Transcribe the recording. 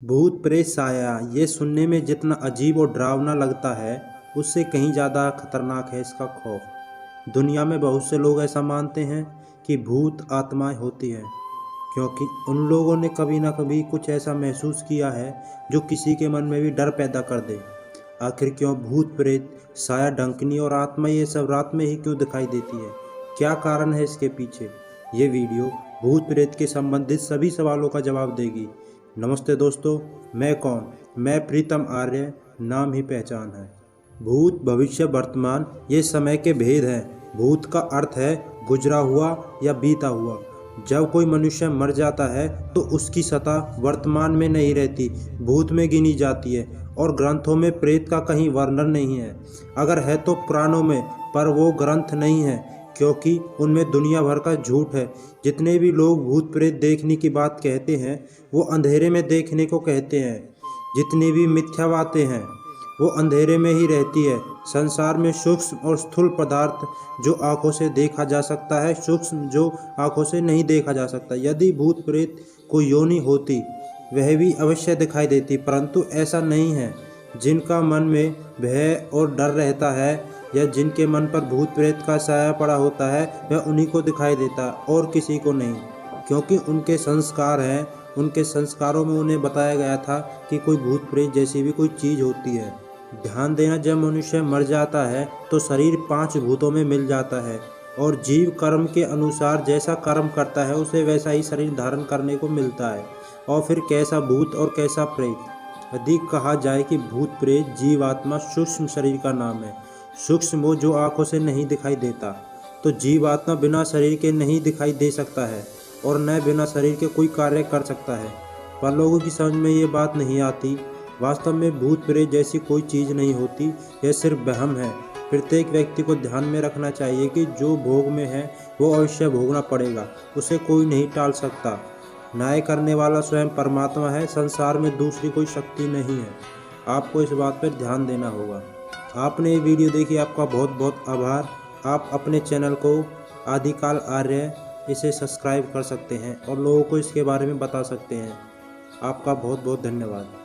भूत प्रेत साया ये सुनने में जितना अजीब और डरावना लगता है उससे कहीं ज़्यादा खतरनाक है इसका खौफ। दुनिया में बहुत से लोग ऐसा मानते हैं कि भूत आत्माएं होती हैं क्योंकि उन लोगों ने कभी ना कभी कुछ ऐसा महसूस किया है जो किसी के मन में भी डर पैदा कर दे। आखिर क्यों भूत प्रेत साया डंकनी और आत्मा ये सब रात में ही क्यों दिखाई देती है? क्या कारण है इसके पीछे? ये वीडियो भूत प्रेत के संबंधित सभी सवालों का जवाब देगी। नमस्ते दोस्तों, मैं कौन? मैं प्रीतम आर्य, नाम ही पहचान है। भूत, भविष्य, वर्तमान ये समय के भेद हैं। भूत का अर्थ है गुजरा हुआ या बीता हुआ। जब कोई मनुष्य मर जाता है तो उसकी सत्ता वर्तमान में नहीं रहती, भूत में गिनी जाती है और ग्रंथों में प्रेत का कहीं वर्णन नहीं है। अगर है तो पुराणों में, पर वो ग्रंथ नहीं है क्योंकि उनमें दुनिया भर का झूठ है। जितने भी लोग भूत प्रेत देखने की बात कहते हैं वो अंधेरे में देखने को कहते हैं। जितनी भी मिथ्या बातें हैं वो अंधेरे में ही रहती है। संसार में सूक्ष्म और स्थूल पदार्थ जो आंखों से देखा जा सकता है, सूक्ष्म जो आंखों से नहीं देखा जा सकता। यदि भूत प्रेत कोई योनि होती वह भी अवश्य दिखाई देती, परंतु ऐसा नहीं है। जिनका मन में भय और डर रहता है या जिनके मन पर भूत प्रेत का साया पड़ा होता है वह उन्हीं को दिखाई देता और किसी को नहीं, क्योंकि उनके संस्कार हैं। उनके संस्कारों में उन्हें बताया गया था कि कोई भूत प्रेत जैसी भी कोई चीज़ होती है। ध्यान देना, जब मनुष्य मर जाता है तो शरीर 5 भूतों में मिल जाता है और जीव कर्म के अनुसार जैसा कर्म करता है उसे वैसा ही शरीर धारण करने को मिलता है। और फिर कैसा भूत और कैसा प्रेत? यदि कहा जाए कि भूत प्रेत जीवात्मा सूक्ष्म शरीर का नाम है। सूक्ष्म वो जो आंखों से नहीं दिखाई देता, तो जीवात्मा बिना शरीर के नहीं दिखाई दे सकता है और न बिना शरीर के कोई कार्य कर सकता है। पर लोगों की समझ में ये बात नहीं आती। वास्तव में भूत प्रेत जैसी कोई चीज़ नहीं होती, यह सिर्फ वहम है। प्रत्येक व्यक्ति को ध्यान में रखना चाहिए कि जो भोग में है वो अवश्य भोगना पड़ेगा, उसे कोई नहीं टाल सकता। न्याय करने वाला स्वयं परमात्मा है, संसार में दूसरी कोई शक्ति नहीं है। आपको इस बात पर ध्यान देना होगा। आपने ये वीडियो देखी, आपका बहुत बहुत आभार। आप अपने चैनल को आदिकाल आर्य इसे सब्सक्राइब कर सकते हैं और लोगों को इसके बारे में बता सकते हैं। आपका बहुत बहुत धन्यवाद।